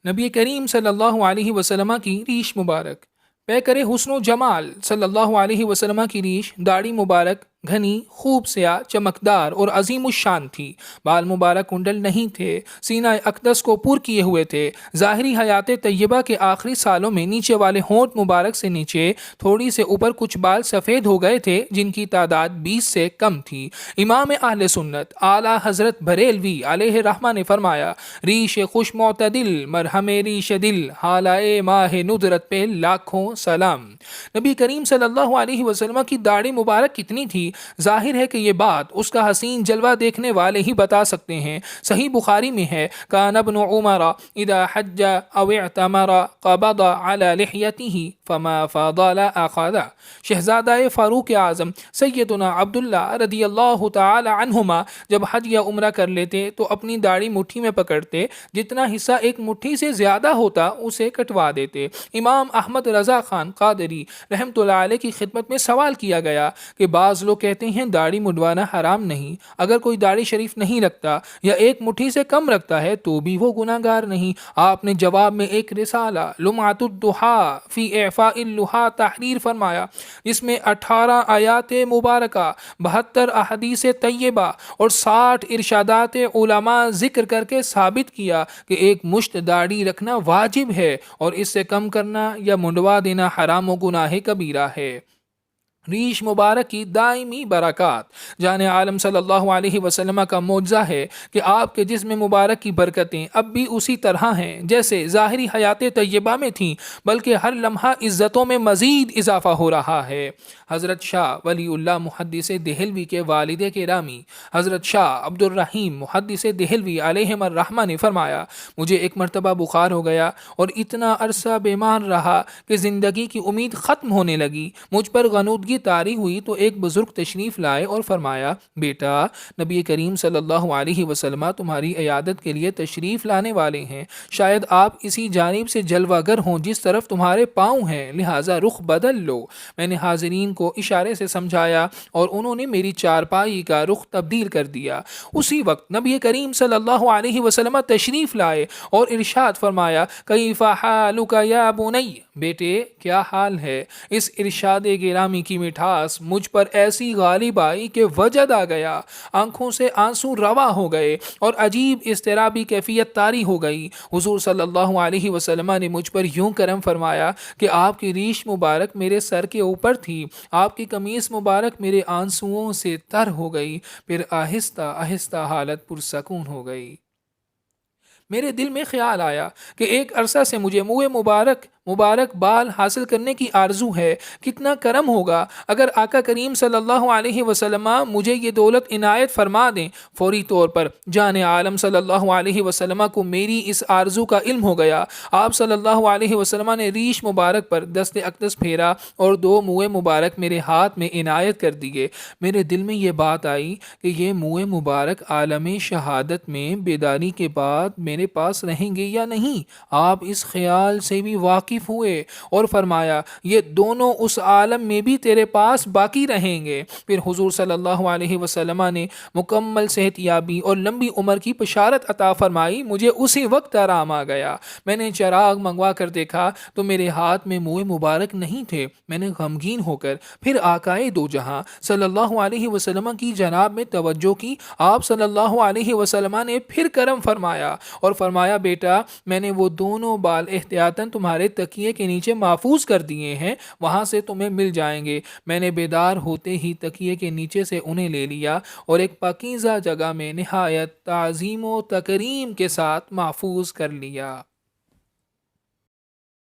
نبی کریم صلی اللہ علیہ وسلم کی ریش مبارک۔ پیکر حسن و جمال صلی اللہ علیہ وسلم کی ریش داڑھی مبارک گھنی، خوب سیاہ، چمکدار اور عظیم الشان تھی۔ بال مبارک کنڈل نہیں تھے، سینہ اقدس کو پر کیے ہوئے تھے۔ ظاہری حیات طیبہ کے آخری سالوں میں نیچے والے ہونٹ مبارک سے نیچے تھوڑی سے اوپر کچھ بال سفید ہو گئے تھے، جن کی تعداد 20 سے کم تھی۔ امام اہل سنت اعلیٰ حضرت بریلوی علیہ رحمہ نے فرمایا، ریش خوش معتدل مرہم ریش دل، حالائے ماہ ندرت پہ لاکھوں سلام۔ نبی کریم صلی اللہ علیہ وسلم کی داڑھی مبارک کتنی تھی، ظاہر ہے کہ یہ بات اس کا حسین جلوہ دیکھنے والے ہی بتا سکتے ہیں۔ صحیح بخاری میں ہے، کان ابن عمر اذا حج او اعتمر قبض على لحیته فما فاضل اخذ۔ شہزادہ فاروق اعظم سیدنا عبداللہ رضی اللہ تعالی عنہما جب حج یا عمرہ کر لیتے تو اپنی داڑھی مٹھی میں پکڑتے، جتنا حصہ ایک مٹھی سے زیادہ ہوتا اسے کٹوا دیتے۔ امام احمد رضا خان قادری رحمۃ اللہ علیہ کی خدمت میں سوال کیا گیا کہ بعض لوگ کہتے ہیں داڑھی مڈوانا حرام نہیں، اگر کوئی داڑھی شریف نہیں رکھتا یا ایک مٹھی سے کم رکھتا ہے تو بھی وہ گناہ گار نہیں۔ آپ نے جواب میں ایک رسالہ لمعۃ الضحیٰ فی اعفاء اللحیٰ تحریر فرمایا، جس میں 18 آیات مبارکہ، 72 احادیث طیبہ اور 60 ارشادات علماء ذکر کر کے ثابت کیا کہ ایک مشت داڑھی رکھنا واجب ہے اور اس سے کم کرنا یا منڈوا دینا حرام و گناہ کبیرہ ہے۔ ریش مبارک کی دائمی برکات۔ جان عالم صلی اللہ علیہ وسلم کا معجزہ ہے کہ آپ کے جسم مبارک کی برکتیں اب بھی اسی طرح ہیں جیسے ظاہری حیات طیبہ میں تھیں، بلکہ ہر لمحہ عزتوں میں مزید اضافہ ہو رہا ہے۔ حضرت شاہ ولی اللہ محدث دہلوی کے والد گرامی حضرت شاہ عبد الرحیم محدث دہلوی علیہم الرحمہ نے فرمایا، مجھے ایک مرتبہ بخار ہو گیا اور اتنا عرصہ بیمار رہا کہ زندگی کی امید ختم ہونے لگی۔ مجھ پر غنودگی طاری ہوئی تو ایک بزرگ تشریف لائے اور فرمایا، بیٹا، نبی کریم صلی اللہ علیہ وسلم تمہاری عیادت کے لیے تشریف لانے والے ہیں، شاید آپ اسی جانب سے جلوہ گر ہوں جس طرف تمہارے پاؤں ہیں، لہٰذا رخ بدل لو۔ میں نے حاضرین کو اشارے سے سمجھایا اور انہوں نے میری چارپائی کا رخ تبدیل کر دیا۔ اسی وقت نبی کریم صلی اللہ علیہ وسلم تشریف لائے اور ارشاد فرمایا، کیف حالک یا بنی، بیٹے کیا حال ہے؟ اس ارشاد گرامی کی مٹھاس مجھ پر ایسی غالب آئی کہ وجد آ گیا، آنکھوں سے آنسو روا ہو گئے اور عجیب اضطرابی کیفیت طاری ہو گئی۔ حضور صلی اللہ علیہ وسلم نے مجھ پر یوں کرم فرمایا کہ آپ کی ریش مبارک میرے سر کے اوپر تھی، آپ کی قمیص مبارک میرے آنسوؤں سے تر ہو گئی، پھر آہستہ آہستہ حالت پرسکون ہو گئی۔ میرے دل میں خیال آیا کہ ایک عرصہ سے مجھے منہ مبارک بال حاصل کرنے کی آرزو ہے، کتنا کرم ہوگا اگر آقا کریم صلی اللہ علیہ وسلم مجھے یہ دولت عنایت فرما دیں۔ فوری طور پر جان عالم صلی اللہ علیہ وسلم کو میری اس آرزو کا علم ہو گیا۔ آپ صلی اللہ علیہ وسلم نے ریش مبارک پر دست اقدس پھیرا اور 2 منہ مبارک میرے ہاتھ میں عنایت کر دیے۔ میرے دل میں یہ بات آئی کہ یہ منہ مبارک عالم شہادت میں بیداری کے بعد میرے پاس رہیں گے یا نہیں۔ آپ اس خیال سے بھی واقف ہوئے اور فرمایا، یہ دونوں اس عالم میں بھی تیرے پاس باقی رہیں گے۔ پھر حضور صلی اللہ علیہ وسلم نے مکمل صحت یابی اور لمبی عمر کی بشارت عطا فرمائی۔ مجھے اسی وقت آرام آ گیا۔ میں نے چراغ منگوا کر دیکھا تو میرے ہاتھ میں منہ مبارک نہیں تھے۔ میں نے غمگین ہو کر پھر آقائے دو جہاں صلی اللہ علیہ وسلم کی جناب میں توجہ کی۔ آپ صلی اللہ علیہ وسلم نے پھر کرم فرمایا اور فرمایا، بیٹا، میں نے وہ دونوں بال احتیاطاً تمہارے تکیے کے نیچے محفوظ کر دیے ہیں، وہاں سے تمہیں مل جائیں گے۔ میں نے بیدار ہوتے ہی تکیے کے نیچے سے انہیں لے لیا اور ایک پاکیزہ جگہ میں نہایت تعظیم و تکریم کے ساتھ محفوظ کر لیا۔